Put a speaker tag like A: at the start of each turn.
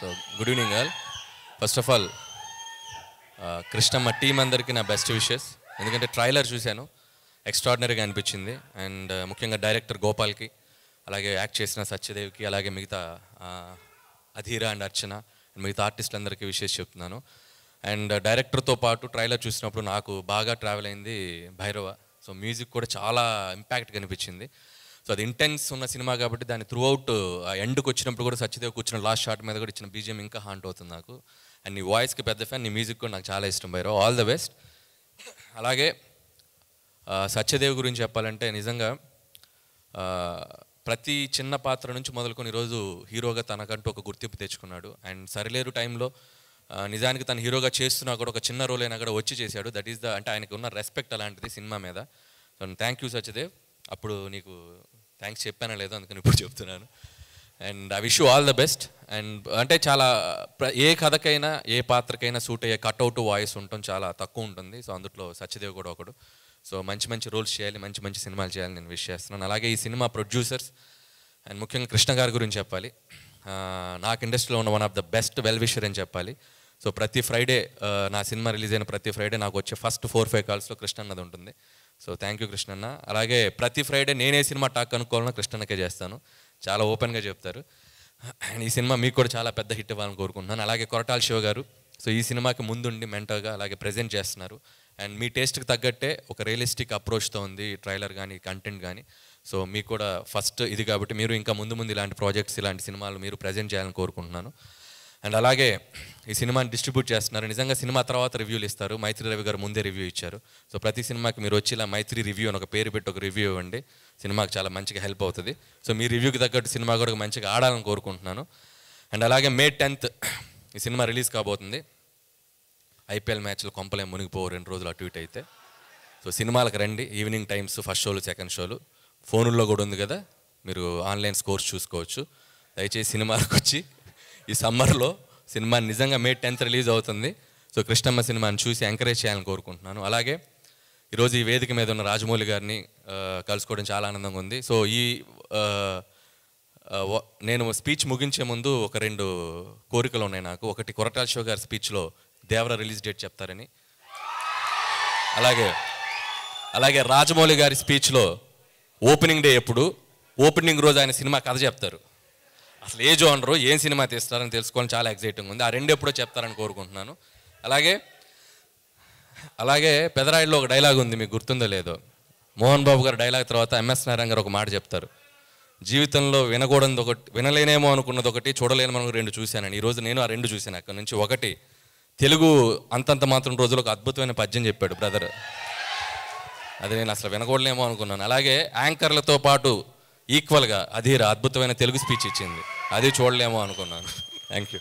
A: So good evening all. First of all Krishnamma team అందరికీ నా best wishes. ఎందుకంటే trailer చూశాను, ఎక్స్ట్రాడినరీగా అనిపించింది. అండ్ ముఖ్యంగా డైరెక్టర్ గోపాల్కి, అలాగే యాక్ట్ చేసిన సత్యదేవ్కి, అలాగే మిగతా అధీరా అండ్ అర్చన మిగతా ఆర్టిస్టులందరికీ విషెస్ చెప్తున్నాను. అండ్ డైరెక్టర్తో పాటు ట్రైలర్ చూసినప్పుడు నాకు బాగా ట్రావెల్ అయింది భైరవ. సో మ్యూజిక్ కూడా చాలా ఇంపాక్ట్గా అనిపించింది. సో అది ఇంటెన్స్ ఉన్న సినిమా కాబట్టి దాన్ని త్రూ అవుట్ ఎండ్కి వచ్చినప్పుడు కూడా సత్యదేవ్ కూర్చున్న లాస్ట్ షాట్ మీద కూడా ఇచ్చిన బీజిఎం ఇంకా హాంట్ అవుతుంది నాకు. అండ్ నీ వాయిస్కి పెద్ద ఫ్యాన్, నీ మ్యూజిక్ కూడా నాకు చాలా ఇష్టం భైరవ్. All the best. అలాగే సత్యదేవ్ గురించి చెప్పాలంటే నిజంగా ప్రతి చిన్న పాత్ర నుంచి మొదలుకొని ఈరోజు హీరోగా తనకంటూ ఒక గుర్తింపు తెచ్చుకున్నాడు. అండ్ సరిలేరు టైంలో నిజానికి తను హీరోగా చేస్తున్నా కూడా ఒక చిన్న రోల్ అయినా కూడా వచ్చి చేశాడు. దట్ ఈస్ ద అంటే ఆయనకు ఉన్న రెస్పెక్ట్ అలాంటిది సినిమా మీద. So thank you Satyadev. అప్పుడు నీకు థ్యాంక్స్ చెప్పానో లేదో అందుకని ఇప్పుడు చెప్తున్నాను. And I wish you all the best. And అంటే చాలా ఏ కథకైనా ఏ పాత్రకైనా సూట్ అయ్యే కట్అవుట్ వాయిస్ ఉండటం చాలా తక్కువ ఉంటుంది. సో అందులో సత్యదేవ్ కూడా ఒకడు. సో మంచి మంచి రోల్స్ చేయాలి, మంచి మంచి సినిమాలు చేయాలని నేను విష్ చేస్తున్నాను. అలాగే ఈ సినిమా ప్రొడ్యూసర్స్ అండ్ ముఖ్యంగా కృష్ణ గారి గురించి చెప్పాలి. నాకు ఇండస్ట్రీలో ఉన్న one of the best well wisher అని చెప్పాలి. సో ప్రతి ఫ్రైడే నా సినిమా రిలీజ్ అయిన ప్రతి ఫ్రైడే నాకు వచ్చే ఫస్ట్ 4-5 కాల్స్లో కృష్ణ అన్నది ఉంటుంది. సో థ్యాంక్ యూ కృష్ణన్న. అలాగే ప్రతి ఫ్రైడే నేనే సినిమా టాక్ కనుక్కోవాలన్నా కృష్ణన్నకే చేస్తాను, చాలా ఓపెన్గా చెప్తారు. అండ్ ఈ సినిమా మీకు కూడా చాలా పెద్ద హిట్ ఇవ్వాలని కోరుకుంటున్నాను. అలాగే కొరటాల శివ గారు సో ఈ సినిమాకి ముందుండి మెంటర్గా అలాగే ప్రజెంట్ చేస్తున్నారు. అండ్ మీ టేస్ట్కి తగ్గట్టే ఒక రియలిస్టిక్ అప్రోచ్తో ఉంది ట్రైలర్ కానీ కంటెంట్ కానీ. సో మీకు కూడా ఫస్ట్ ఇది కాబట్టి మీరు ఇంకా ముందు ముందు ఇలాంటి ప్రాజెక్ట్స్ ఇలాంటి సినిమాలు మీరు ప్రజెంట్ చేయాలని కోరుకుంటున్నాను. అండ్ అలాగే ఈ సినిమాని డిస్ట్రిబ్యూట్ చేస్తున్నారు. నిజంగా సినిమా తర్వాత రివ్యూలు ఇస్తారు. మైత్రి రవి గారు ముందే రివ్యూ ఇచ్చారు. సో ప్రతి సినిమాకి మీరు వచ్చి ఇలా మైత్రి రివ్యూ అని ఒక పేరు పెట్టి ఒక రివ్యూ ఇవ్వండి, సినిమాకి చాలా మంచిగా హెల్ప్ అవుతుంది. సో మీ రివ్యూకి తగ్గట్టు సినిమా కూడా మంచిగా ఆడాలని కోరుకుంటున్నాను. అండ్ అలాగే May 10th ఈ సినిమా రిలీజ్ కాబోతుంది. IPL మ్యాచ్లు కొంపలే మునిగిపోవు 2 రోజులు అటు ఇటు అయితే. సో సినిమాలకు రండి, ఈవినింగ్ టైమ్స్ ఫస్ట్ షోలు సెకండ్ షోలు ఫోనుల్లో కూడా ఉంది కదా, మీరు ఆన్లైన్ స్కోర్స్ చూసుకోవచ్చు. దయచేసి సినిమాలకు వచ్చి ఈ సమ్మర్లో సినిమా నిజంగా May 10th రిలీజ్ అవుతుంది. సో కృష్ణమ్మ సినిమాని చూసి ఎంకరేజ్ చేయాలని కోరుకుంటున్నాను. అలాగే ఈరోజు ఈ వేదిక మీద ఉన్న రాజమౌళి గారిని కలుసుకోవడం చాలా ఆనందంగా ఉంది. సో నేను స్పీచ్ ముగించే ముందు ఒక 2 కోరికలు ఉన్నాయి నాకు. ఒకటి కొరటాల శివ గారి స్పీచ్లో దేవర రిలీజ్ డేట్ చెప్తారని, అలాగే రాజమౌళి గారి స్పీచ్లో ఓపెనింగ్ డే ఎప్పుడు, ఓపెనింగ్ రోజు ఆయన సినిమా కథ చెప్తారు. అసలు ఏ జోనరు ఏం సినిమా తీస్తారని తెలుసుకోవాలని చాలా ఎక్సైటింగ్ ఉంది. ఆ 2 ఎప్పుడో చెప్తారని కోరుకుంటున్నాను. అలాగే పెదరాయిలో ఒక డైలాగ్ ఉంది, మీకు గుర్తుందో లేదో. మోహన్ బాబు గారు డైలాగ్ తర్వాత MS నారాయణ గారు ఒక మాట చెప్తారు, జీవితంలో వినకూడదు ఒకటి, వినలేనేమో అనుకున్నది ఒకటి, చూడలేనేమో 2 చూశానని. ఈరోజు నేను ఆ 2 చూశాను. అక్కడ నుంచి ఒకటి తెలుగు అంతంత మాత్రం రోజులు ఒక అద్భుతమైన పద్యం చెప్పాడు బ్రదర్, అది నేను అసలు వినకూడలేమో అనుకున్నాను. అలాగే యాంకర్లతో పాటు ఈక్వల్గా అధీరా అద్భుతమైన తెలుగు స్పీచ్ ఇచ్చింది, అది చూడలేమో అనుకున్నాను. Thank you.